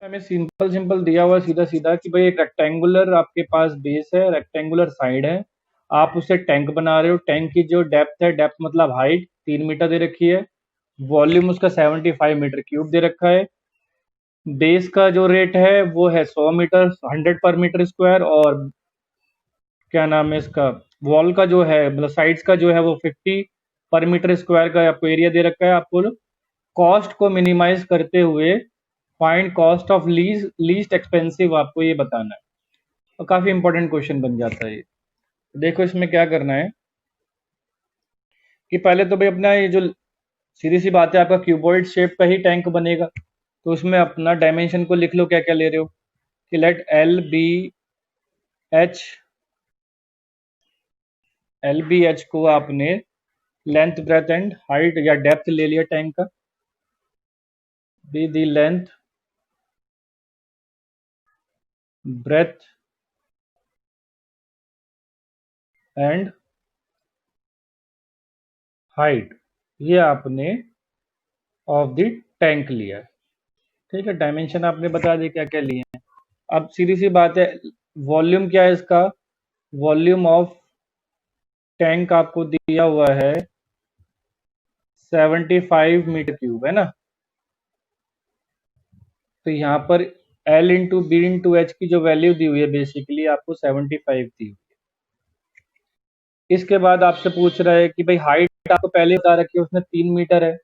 हमें simple simple दिया हुआ सीधा सीधा कि भाई एक रेक्टेंगुलर आपके पास बेस है, रेक्टेंगुलर साइड है, आप उसे टैंक बना रहे हो। टैंक की जो डेप्थ है, डेप्थ मतलब हाइट 3 मीटर दे रखी है, वॉल्यूम उसका 75 मीटर क्यूब दे रखा है, बेस का जो रेट है वो है 100 मीटर, 100 पर मीटर स्क्वायर, और क्या नाम है इसका, वॉल का जो है मतलब साइड्स का जो है वो 50 पर मीटर स्क्वायर का आपको एरिया दे रखा है। आपको कॉस्ट को मिनिमाइज करते हुए find cost of least expensive आपको ये बताना है, और काफी इंपॉर्टेंट क्वेश्चन बन जाता है ये। देखो इसमें क्या करना है कि पहले तो भाई अपना ये जो सीधी सी बात है, आपका क्यूबॉइड शेप का ही टैंक बनेगा, तो उसमें अपना डायमेंशन को लिख लो, क्या क्या ले रहे हो कि लेट एल बी एच को आपने लेंथ ब्रेथ एंड हाइट या डेप्थ ले लिया टैंक का, be the length breadth and height, ये आपने ऑफ द टैंक लिया है। ठीक है, डायमेंशन आपने बता दिए क्या क्या लिए हैं। अब सीधी सी बात है, वॉल्यूम क्या है इसका, वॉल्यूम ऑफ टैंक आपको दिया हुआ है 75 मीटर क्यूब, है ना। तो यहाँ पर L into B into H की जो वैल्यू दी हुई है बेसिकली आपको 75 दी हुई है। इसके बाद आपसे पूछ रहा है कि भाई हाइट आपको पहले बता रखी है उसने 3 मीटर है,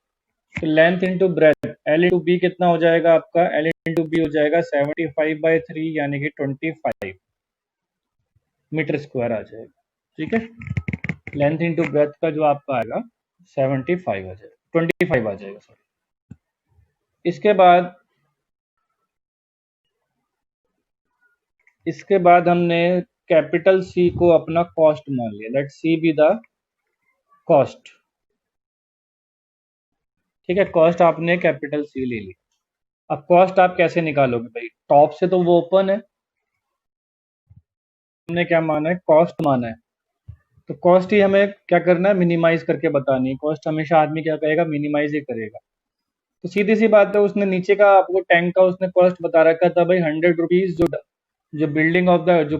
तो length into breadth L into B कितना हो जाएगा आपका, L इंटू बी हो जाएगा 75/3 यानी कि 25 मीटर स्क्वायर आ जाएगा। ठीक है, लेंथ इंटू ब्रेथ का जो आपका आएगा 75 आ जाएगा, 25 आ जाएगा सॉरी। इसके बाद हमने कैपिटल सी को अपना कॉस्ट मान लिया, let C be the cost. ठीक है, कॉस्ट आपने कैपिटल सी ले ली। अब कॉस्ट आप कैसे निकालोगे भाई, टॉप से तो वो ओपन है, हमने क्या माना है, कॉस्ट माना है, तो कॉस्ट ही हमें क्या करना है, मिनिमाइज करके बतानी है। कॉस्ट हमेशा आदमी क्या करेगा, मिनिमाइज ही करेगा। तो सीधी सी बात है, उसने नीचे का आपको टैंक का उसने कॉस्ट बता रखा था भाई 100 रुपीज, जो जो बिल्डिंग ऑफ द जो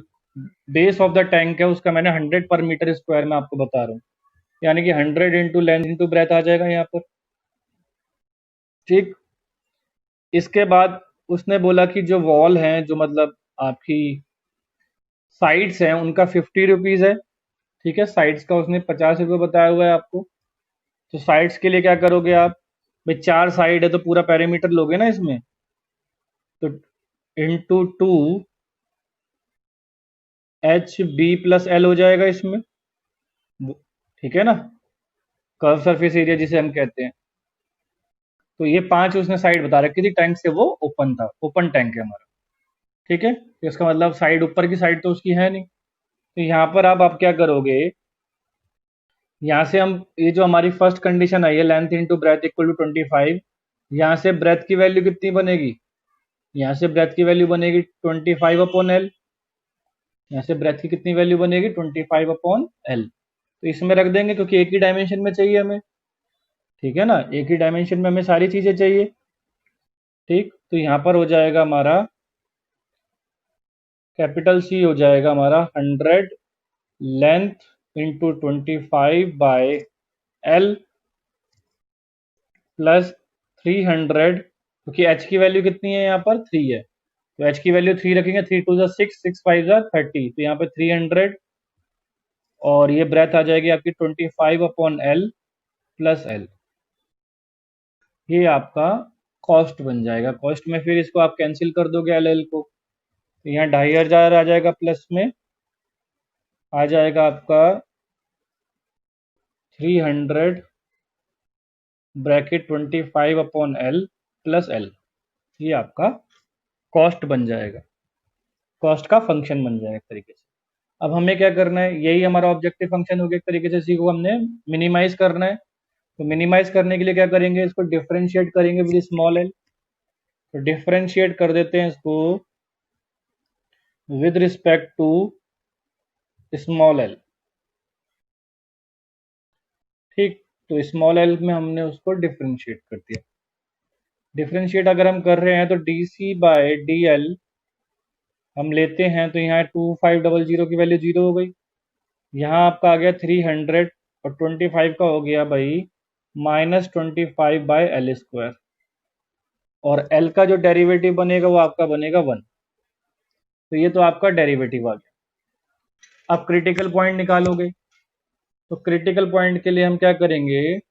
बेस ऑफ द टैंक है उसका मैंने 100 पर मीटर स्क्वायर में आपको बता रहा हूँ, यानी कि 100 इंटू लेंथ इंटू ब्रेथ आ जाएगा यहाँ पर। ठीक, इसके बाद उसने बोला कि जो वॉल है, जो मतलब आपकी साइड्स हैं, उनका 50 रुपीज है। ठीक है, साइड्स का उसने 50 रुपये बताया हुआ है आपको। तो साइड्स के लिए क्या करोगे आप भाई, 4 साइड है तो पूरा पेरीमीटर लोगे ना इसमें, तो इंटू 2 HB+L हो जाएगा इसमें। ठीक है ना, कर्व सरफेस एरिया जिसे हम कहते हैं। तो ये 5 उसने साइड बता रखी थी, टैंक से वो ओपन था, ओपन टैंक है हमारा। ठीक है, तो इसका मतलब साइड ऊपर की साइड तो उसकी है नहीं। तो यहाँ पर आप क्या करोगे, यहाँ से हम ये जो हमारी फर्स्ट कंडीशन आई है, length into breadth equal to 25, यहाँ से ब्रेथ की वैल्यू कितनी बनेगी, यहाँ से ब्रेथ की वैल्यू बनेगी 25/L। यहाँ से ब्रेथ की कितनी वैल्यू बनेगी, 25/L। तो इसमें रख देंगे क्योंकि एक ही डायमेंशन में चाहिए हमें। ठीक है ना, एक ही डायमेंशन में हमें सारी चीजें चाहिए। ठीक, तो यहाँ पर हो जाएगा हमारा कैपिटल सी हो जाएगा हमारा 100 लेंथ इंटू 25/L प्लस 300, क्योंकि एच की वैल्यू कितनी है यहाँ पर 3 है, तो एच की वैल्यू 3 रखेंगे, 3 2 जा 6, 6 5 जा 30, तो यहाँ पे 300, और ये ब्रेथ आ जाएगी आपकी 25/L प्लस L। ये आपका कॉस्ट बन जाएगा। कॉस्ट में फिर इसको आप कैंसिल कर दोगे एल एल को, तो यहाँ 2500 आ जाएगा, प्लस में आ जाएगा आपका 300 ब्रैकेट 25/L प्लस L। ये आपका कॉस्ट बन जाएगा, कॉस्ट का फंक्शन बन जाएगा एक तरीके से। अब हमें क्या करना है, यही हमारा ऑब्जेक्टिव फंक्शन हो गया एक तरीके से, इसी को हमने मिनिमाइज करना है। तो मिनिमाइज करने के लिए क्या करेंगे, इसको डिफरेंशिएट करेंगे विद स्मॉल एल। तो डिफरेंशिएट कर देते हैं इसको with respect to small L. ठीक, तो स्मॉल एल में हमने उसको डिफरेंशिएट कर दिया। डिफरेंशिएट अगर हम कर रहे हैं तो D C by D L हम लेते हैं तो यहाँ 2500 की वैल्यू 0 हो गई। यहाँ आपका आ गया 300 और 25 का हो गया भाई -25/L²। और L का जो डेरिवेटिव बनेगा वो आपका बनेगा 1। तो ये तो आपका डेरिवेटिव आ गया। अब क्रिटिकल पॉइंट निकालोगे तो क्रिटिकल पॉइंट के लिए हम क्या करेंगे, तो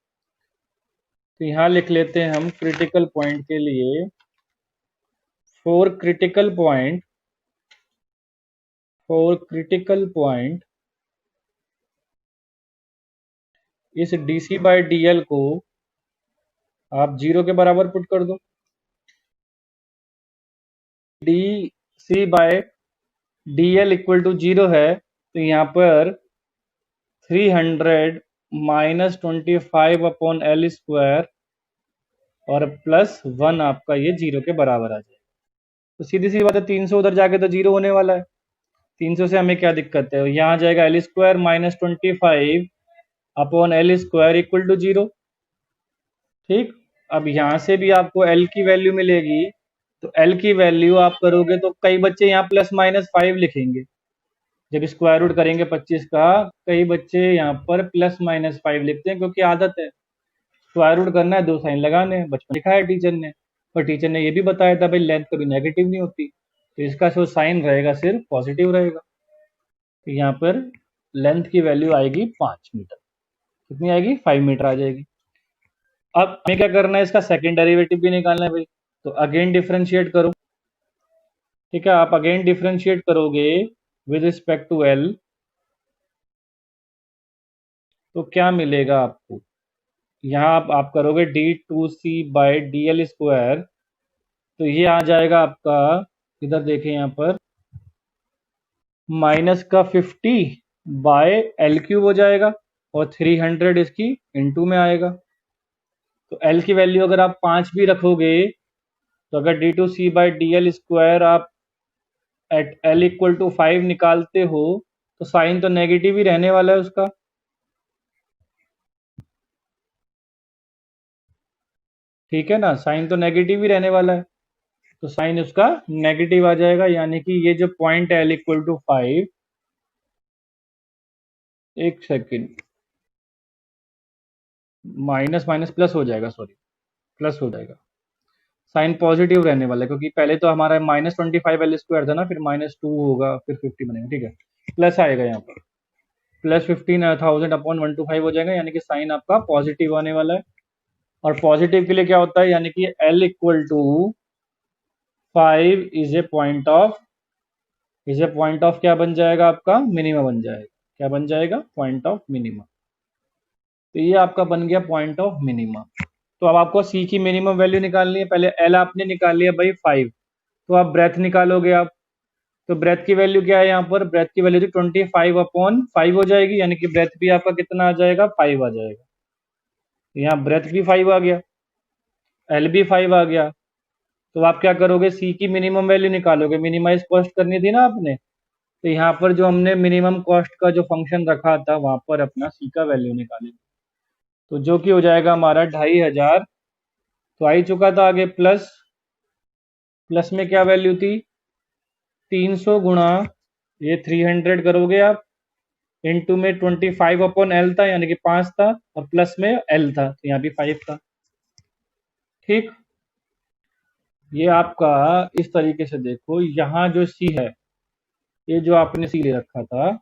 यहाँ लिख लेते हैं हम क्रिटिकल पॉइंट के लिए फॉर क्रिटिकल पॉइंट इस dc/dl को आप 0 के बराबर पुट कर दो। dc/dl इक्वल टू 0 है तो यहाँ पर 300 -25/L² और +1 आपका ये 0 के बराबर आ जाएगा। तो सीधी सी बात है, 300 उधर जाके तो 0 होने वाला है। 300 से हमें क्या दिक्कत है, यहाँ आ जाएगा L² -25/L² इक्वल टू 0। ठीक, अब यहाँ से भी आपको L की वैल्यू मिलेगी। तो L की वैल्यू आप करोगे तो कई बच्चे यहाँ +-5 लिखेंगे जब स्क्वायर रूट करेंगे 25 का। कई बच्चे यहाँ पर +-5 लिखते हैं क्योंकि आदत है, स्क्वायर रूट करना है 2 साइन लगाने हैं, बचपन लिखा है टीचर ने। और टीचर ने ये भी बताया था भाई लेंथ कभी नेगेटिव नहीं होती, तो इसका जो साइन रहेगा सिर्फ पॉजिटिव रहेगा। तो यहाँ पर लेंथ की वैल्यू आएगी 5 मीटर। कितनी आएगी, 5 मीटर आ जाएगी। अब हमें क्या करना है, इसका सेकंड डेरिवेटिव भी निकालना है भाई। तो अगेन डिफरेंशिएट करो। ठीक है, आप अगेन डिफरेंशिएट करोगे विद रिस्पेक्ट टू एल तो क्या मिलेगा आपको, यहाँ आप करोगे d2c/dl²। तो ये आ जाएगा आपका, इधर देखें यहाँ पर माइनस का 50/L³ हो जाएगा और 300 इसकी इनटू में आएगा। तो L की वैल्यू अगर आप 5 भी रखोगे तो अगर d2c/dl² आप एट L = 5 निकालते हो तो साइन तो नेगेटिव ही रहने वाला है उसका। ठीक है ना, साइन तो नेगेटिव ही रहने वाला है, तो साइन उसका नेगेटिव आ जाएगा। यानी कि ये जो पॉइंट है L = 5, एक सेकेंड, माइनस माइनस प्लस हो जाएगा, सॉरी प्लस हो जाएगा। साइन पॉजिटिव रहने वाला है क्योंकि पहले तो हमारा -25L² था ना, फिर -2 होगा, फिर 50 बनेगा। ठीक है, प्लस आएगा यहाँ पर, +15,000/125 हो जाएगा, यानी कि साइन आपका पॉजिटिव आने वाला है। और पॉजिटिव के लिए क्या होता है, यानी कि L = 5 is a point of क्या बन जाएगा आपका, मिनिमा बन जाएगा। क्या बन जाएगा, पॉइंट ऑफ मिनिमा। तो ये आपका बन गया पॉइंट ऑफ मिनिमा। तो अब आपको सी की मिनिमम वैल्यू निकालनी है। पहले एल आपने निकाल लिया भाई 5, तो आप ब्रेथ निकालोगे आप। तो ब्रेथ की वैल्यू क्या है, यहाँ पर ब्रेथ की वैल्यू 25/5 हो जाएगी, यानी कि ब्रेथ भी आपका कितना आ जाएगा, 5 आ जाएगा। यहाँ ब्रेथ भी 5 आ गया, एल भी 5 आ गया। तो आप क्या करोगे, सी की मिनिमम वैल्यू निकालोगे। मिनिमाइज कॉस्ट करनी थी ना आपने, तो यहाँ पर जो हमने मिनिमम कॉस्ट का जो फंक्शन रखा था वहां पर अपना सी का वैल्यू निकालेंगे। तो जो कि हो जाएगा हमारा 2500। तो आ ही चुका था आगे, प्लस प्लस में क्या वैल्यू थी, 300 गुणा ये 300 करोगे आप, इनटू में 25/L था, यानी कि 5 था, और प्लस में L था तो यहाँ भी 5 था। ठीक, ये आपका इस तरीके से देखो, यहाँ जो C है, ये जो आपने C ले रखा था,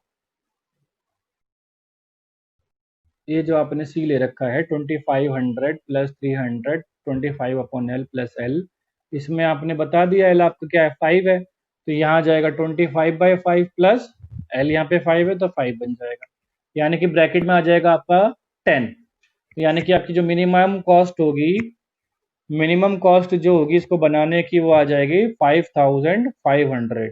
ये जो आपने C ले रखा है 2500 + 300 25/L + L, इसमें आपने बता दिया L आपका क्या है, 5 है। तो यहाँ जाएगा 25/5 प्लस L, यहाँ पे 5 है तो 5 बन जाएगा, यानी कि ब्रैकेट में आ जाएगा आपका 10। यानी कि आपकी जो मिनिमम कॉस्ट होगी, मिनिमम कॉस्ट जो होगी इसको बनाने की, वो आ जाएगी 5500।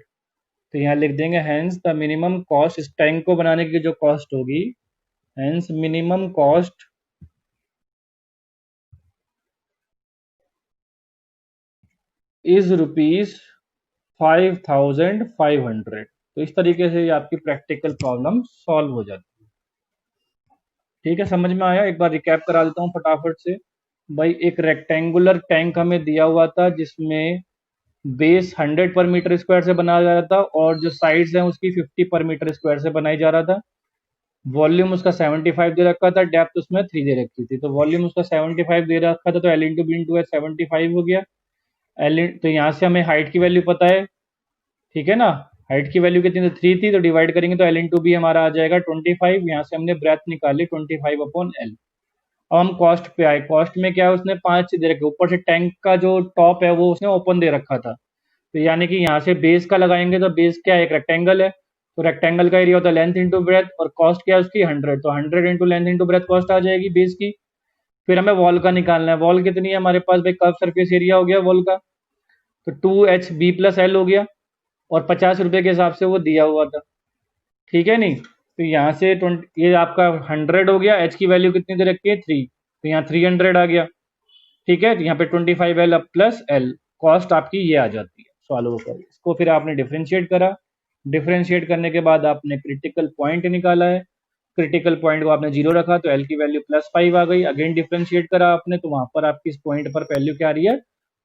तो यहाँ लिख देंगे हेंस द मिनिमम कॉस्ट, इस टैंक को बनाने की जो कॉस्ट होगी, हेंस मिनिमम कॉस्ट इज ₹5500। तो इस तरीके से आपकी प्रैक्टिकल प्रॉब्लम सॉल्व हो जाती है। ठीक है, समझ में आया? एक बार रिकैप करा देता हूँ फटाफट से। भाई एक रेक्टेंगुलर टैंक हमें दिया हुआ था जिसमें बेस 100 पर मीटर स्क्वायर से बनाया जा रहा था और जो साइड्स हैं उसकी 50 पर मीटर स्क्वायर से बनाई जा रहा था। वॉल्यूम उसका 75 दे रखा था, डेप्थ उसमें 3 दे रखी थी। तो वॉल्यूम उसका 75 दे रखा था, तो L into B into H 75 हो गया। एल तो यहाँ से हमें हाइट की वैल्यू पता है, ठीक है ना। हाइट की वैल्यू कितनी थी, 3 थी, तो डिवाइड करेंगे तो एल इंटू बी हमारा आ जाएगा 25। यहाँ से हमने ब्रेथ निकाली 25 अपॉन एल। अब हम कॉस्ट पे आए। कॉस्ट में क्या है, उसने 5 दे रखे, ऊपर से टैंक का जो टॉप है वो उसने ओपन दे रखा था। तो यानी कि यहाँ से बेस का लगाएंगे, तो बेस क्या है, एक रेक्टेंगल है, तो रेक्टेंगल का एरिया होता है लेंथ इंटू ब्रेथ, और कॉस्ट क्या है उसकी 100, तो 100 into length into breadth cost आ जाएगी बेस की। फिर हमें वॉल का निकालना है। वॉल कितनी है हमारे पास भाई, कर्व सरफेस एरिया हो गया वॉल का, तो 2HB+L हो गया, और 50 रुपए के हिसाब से वो दिया हुआ था, ठीक है नहीं। तो यहाँ से 20, ये आपका 100 हो गया, एच की वैल्यू कितनी दे रखी है 3, तो यहाँ 300 आ गया, ठीक है। तो यहाँ पे 25L प्लस एल, कॉस्ट आपकी ये आ जाती है सॉल्व होकर। इसको फिर आपने डिफ्रेंशिएट करा, डिफ्रेंशिएट करने के बाद आपने क्रिटिकल पॉइंट निकाला है। क्रिटिकल पॉइंट को आपने 0 रखा, तो एल की वैल्यू +5 आ गई। अगेन डिफ्रेंशिएट करा आपने, तो वहां पर आपकी इस पॉइंट पर वैल्यू क्या आ रही है,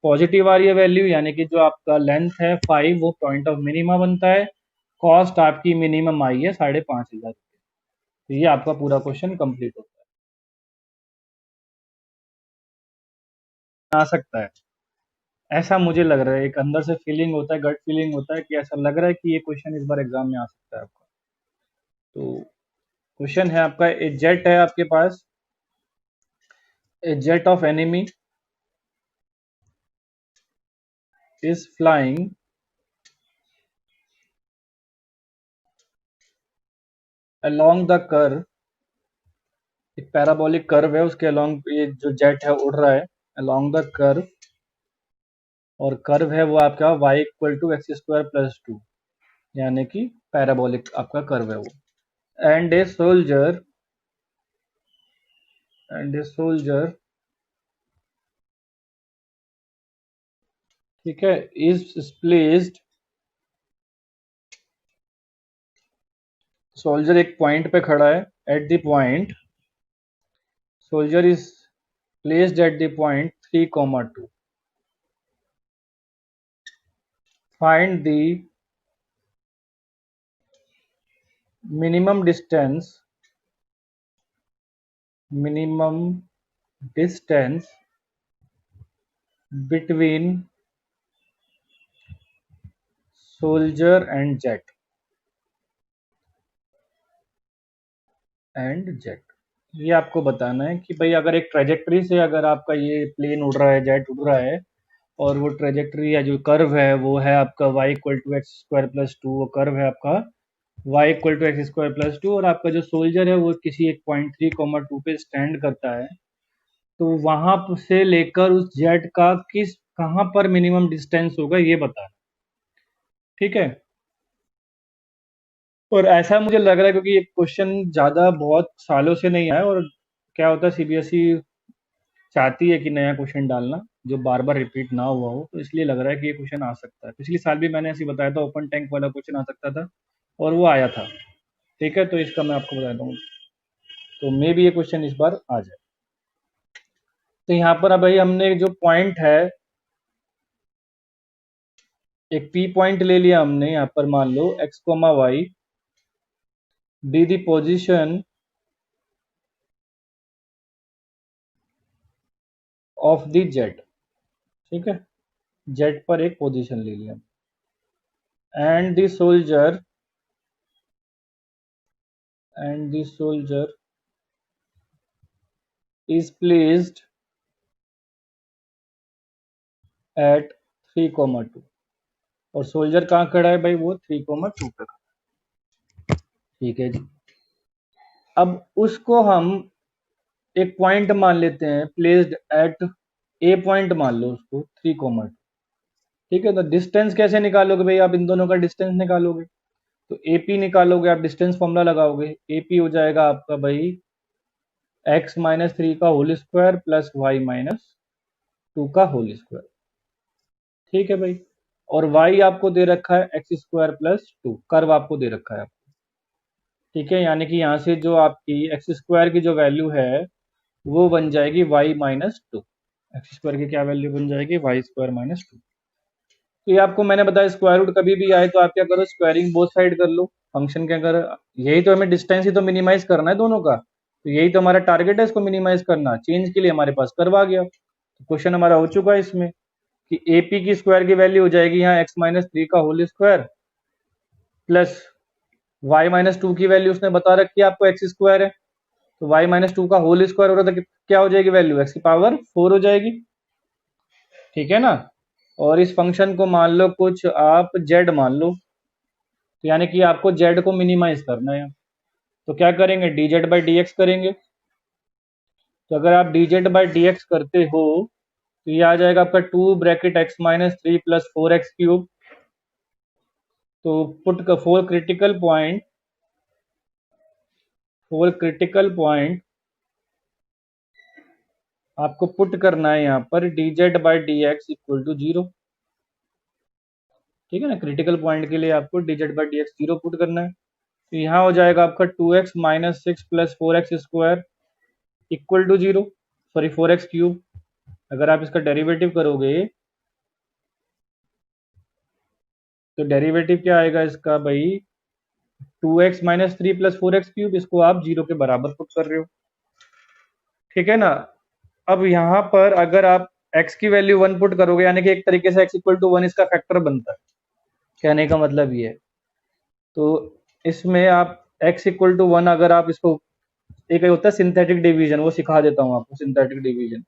पॉजिटिव आ रही है वैल्यू, यानी कि जो आपका लेंथ है 5 वो पॉइंट ऑफ मिनिमा बनता है। कॉस्ट आपकी मिनिमम आई है 5,500। तो ये आपका पूरा क्वेश्चन कंप्लीट होता है। आ सकता है, ऐसा मुझे लग रहा है, एक अंदर से फीलिंग होता है, गट फीलिंग होता है कि ऐसा लग रहा है कि ये क्वेश्चन इस बार एग्जाम में आ सकता है आपका। तो क्वेश्चन है आपका, ए जेट है आपके पास, a jet of enemy is flying along the curve, एक पैराबोलिक कर्व है उसके अलोंग ये जो जेट है उड़ रहा है अलोंग द कर्व, और कर्व है वो आपका y = x² + 2, यानी कि पैराबोलिक आपका कर्व है वो। And a soldier, and a soldier, ठीक है, इज प्लेस्ड, सोल्जर एक पॉइंट पे खड़ा है, at the point, soldier is placed at the point 3, 2, find the minimum distance, minimum distance between soldier and jet, ये आपको बताना है कि भाई अगर एक ट्रेजेक्ट्री से अगर आपका ये प्लेन उड़ रहा है, जेट उड़ रहा है, और वो ट्रेजेक्ट्री या जो कर्व है वो है आपका y = x² + 2, वो कर्व है आपका y = x²+2, और आपका जो सोल्जर है वो किसी एक पॉइंट 3, 2 पे स्टैंड करता है। तो वहां से लेकर उस जेट का किस कहाँ पर मिनिमम डिस्टेंस होगा ये बताना, ठीक है। और ऐसा मुझे लग रहा है क्योंकि ये क्वेश्चन ज़्यादा बहुत सालों से नहीं आया, और क्या होता है सीबीएसई चाहती है कि नया क्वेश्चन डालना जो बार बार रिपीट ना हुआ हो, तो इसलिए लग रहा है कि ये क्वेश्चन आ सकता है। पिछले साल भी मैंने ऐसे ही बताया था, ओपन टैंक वाला क्वेश्चन आ सकता था और वो आया था, ठीक है। तो इसका मैं आपको बताता हूँ, तो मे भी ये क्वेश्चन इस बार आ जाए। तो यहाँ पर अब भाई हमने जो पॉइंट है, एक पी पॉइंट ले लिया हमने, यहाँ पर मान लो x, y be the position of the jet, ठीक है, जेट पर एक पोजीशन ले लिया, and the soldier, and the soldier is placed at 3, 2, और सोल्जर कहाँ खड़ा है भाई, वो 3, 2 पे खड़ा, ठीक है जी। अब उसको हम एक पॉइंट मान लेते हैं, प्लेस्ड एट ए पॉइंट मान लो उसको 3, 2, ठीक है। तो डिस्टेंस कैसे निकालोगे भाई, आप इन दोनों का डिस्टेंस निकालोगे, तो एपी निकालोगे, आप डिस्टेंस फॉर्मूला लगाओगे, एपी हो जाएगा आपका भाई x-3 का होल स्क्वायर प्लस y-2 का होल स्क्वायर, ठीक है भाई। और y आपको दे रखा है x² + 2, कर्व आपको दे रखा है आपको, ठीक है। यानी कि यहाँ से जो आपकी x² की जो वैल्यू है वो बन जाएगी y-2, एक्स स्क्वायर की क्या वैल्यू बन जाएगी, वाई स्क्वायर माइनस 2। तो ये आपको मैंने बताया स्क्वायर रूट कभी भी आए तो आप क्या करो, स्क्वायरिंग बोथ साइड कर लो फंक्शन के। अगर यही तो हमें डिस्टेंस ही तो मिनिमाइज करना है दोनों का, तो यही तो हमारा टारगेट है, इसको मिनिमाइज करना। चेंज के लिए हमारे पास कर्व आ गया, तो क्वेश्चन हमारा हो चुका है इसमें कि एपी की स्क्वायर की वैल्यू हो जाएगी यहाँ एक्स माइनस 3 का whole square plus Y minus 2 की वैल्यू उसने बता रखी है आपको एक्स स्क्वायर है, तो वाई माइनस 2 का होल स्क्वायर हो रहा था, क्या हो जाएगी वैल्यू, एक्स की पावर 4 हो जाएगी। ठीक है ना। और इस फंक्शन को मान लो कुछ आप जेड मान लो, तो यानी कि आपको जेड को मिनिमाइज करना है, तो क्या करेंगे, D Z by D x करेंगे। तो अगर आप D Z by D x करते हो तो ये आ जाएगा आपका 2 bracket x minus 3 plus 4x³ तो पुट का फोर क्रिटिकल पॉइंट आपको पुट करना है यहाँ पर D Z by D X equal to 0। ठीक है ना, क्रिटिकल पॉइंट के लिए आपको D Z by D X 0 put करना है। तो यहाँ हो जाएगा आपका 2x minus 6 plus 4x² equal to 0, sorry 4x³। अगर आप इसका डेरिवेटिव करोगे तो डेरिवेटिव क्या आएगा इसका भाई, 2x माइनस 3 प्लस 4x³, इसको आप 0 के बराबर पुट कर रहे हो। ठीक है ना। अब यहाँ पर अगर आप x की वैल्यू 1 पुट करोगे, यानी कि एक तरीके से x इक्वल टू 1 इसका फैक्टर बनता है, कहने का मतलब ये है। तो इसमें आप x इक्वल टू 1 अगर आप इसको, एक होता है सिंथेटिक डिवीजन, वो सिखा देता हूँ आपको सिंथेटिक डिवीजन।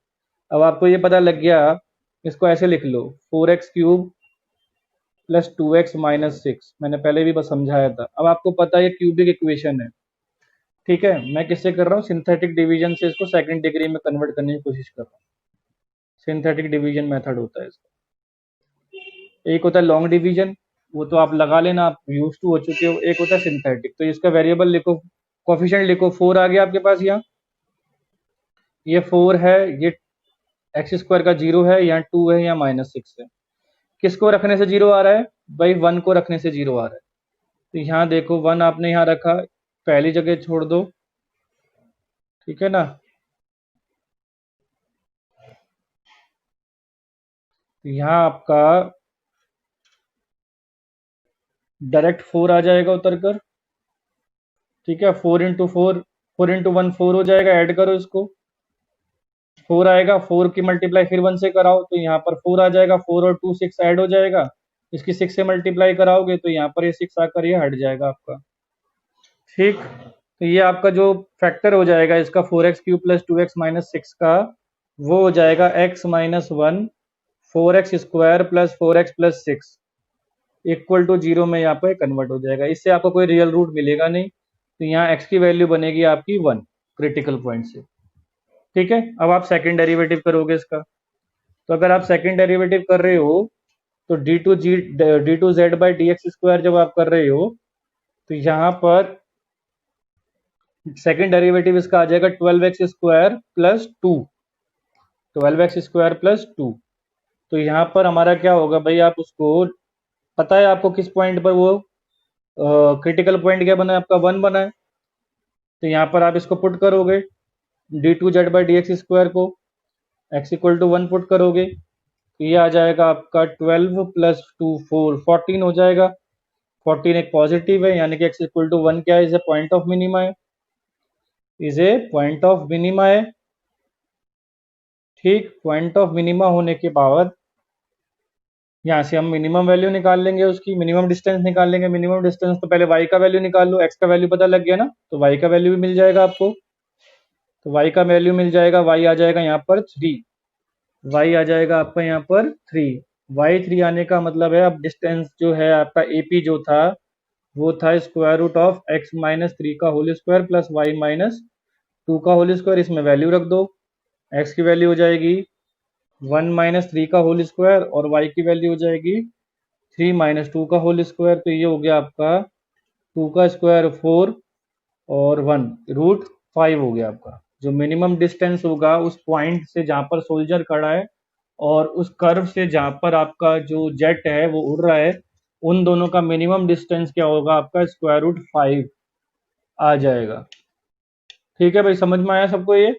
अब आपको ये पता लग गया, इसको ऐसे लिख लो 4x³ प्लस 2x माइनस 6, मैंने पहले भी बस समझाया था। अब आपको पता है ये क्यूबिक इक्वेशन है। ठीक है, मैं किससे कर रहा हूँ, सिंथेटिक डिवीजन से इसको सेकंड डिग्री में कन्वर्ट करने की कोशिश कर रहा हूँ। सिंथेटिक डिवीजन मेथड होता है इसका। एक होता है लॉन्ग डिवीजन, वो तो आप लगा लेना, आप यूज टू हो चुके हो। एक होता है सिंथेटिक, तो इसका वेरिएबल लिखो, कोफिशिएंट लिखो, 4 आ गया आपके पास यहाँ, ये 4 है, ये एक्स स्क्वायर का 0 है, यहाँ 2 है, यहाँ माइनस 6 है। किसको रखने से 0 आ रहा है भाई, 1 को रखने से 0 आ रहा है। तो यहाँ देखो 1 आपने यहाँ रखा, पहली जगह छोड़ दो। ठीक है ना। तो यहाँ आपका डायरेक्ट 4 आ जाएगा उतर कर। ठीक है, 4 हो जाएगा, ऐड करो इसको, 4 आएगा, 4 की मल्टीप्लाई फिर 1 से कराओ तो यहाँ पर 4 आ जाएगा, 4 और 2 6 ऐड हो जाएगा, इसकी 6 से मल्टीप्लाई कराओगे तो यहाँ पर ये 6 आकर ये हट जाएगा आपका। ठीक, तो ये आपका जो फैक्टर हो जाएगा इसका 4x³ प्लस 2x माइनस 6 का, वो हो जाएगा x minus 1 4x² plus 4x plus 6 equal to 0 में यहाँ पे कन्वर्ट हो जाएगा। इससे आपको कोई रियल रूट मिलेगा नहीं, तो यहाँ x की वैल्यू बनेगी आपकी 1 क्रिटिकल पॉइंट से। ठीक है, अब आप सेकंड डेरिवेटिव करोगे इसका। तो अगर आप सेकंड डेरिवेटिव कर रहे हो तो d2z by D x square जब आप कर रहे हो तो यहाँ पर सेकंड डेरिवेटिव इसका आ जाएगा 12x² प्लस 2, 12x² प्लस 2। तो यहाँ पर हमारा क्या होगा भाई, आप उसको पता है आपको किस पॉइंट पर वो क्रिटिकल पॉइंट क्या बना है आपका, 1 बना है। तो यहाँ पर आप इसको पुट करोगे d2z by D x square को, x इक्वल टू 1 पुट करोगे, तो ये आ जाएगा आपका 12 प्लस 2 14 हो जाएगा। 14 एक पॉजिटिव है, यानी कि x इक्वल टू 1 क्या है, is a point of minima है, is a point of minima है। ठीक, पॉइंट ऑफ मिनिमा होने के बाद यहाँ से हम मिनिमम वैल्यू निकाल लेंगे, उसकी मिनिमम डिस्टेंस निकाल लेंगे। मिनिमम डिस्टेंस तो पहले y का वैल्यू निकाल लो, x का वैल्यू पता लग गया ना, तो y का वैल्यू भी मिल जाएगा आपको। तो y का वैल्यू मिल जाएगा, y आ जाएगा यहाँ पर 3, y आ जाएगा आपका यहाँ पर 3। y3 आने का मतलब है अब डिस्टेंस जो है आपका AP जो था वो था square root of x minus 3 का whole square plus y minus 2 का होल स्क्वायर। इसमें वैल्यू रख दो, x की वैल्यू हो जाएगी 1 माइनस 3 का होल स्क्वायर और y की वैल्यू हो जाएगी 3 माइनस 2 का होल स्क्वायर। तो ये हो गया आपका 2 का स्क्वायर 4 और 1 रूट 5 हो गया आपका। जो मिनिमम डिस्टेंस होगा उस पॉइंट से जहां पर सोल्जर खड़ा है और उस कर्व से जहां पर आपका जो जेट है वो उड़ रहा है, उन दोनों का मिनिमम डिस्टेंस क्या होगा आपका, स्क्वायर रूट 5 आ जाएगा। ठीक है भाई, समझ में आया सबको ये।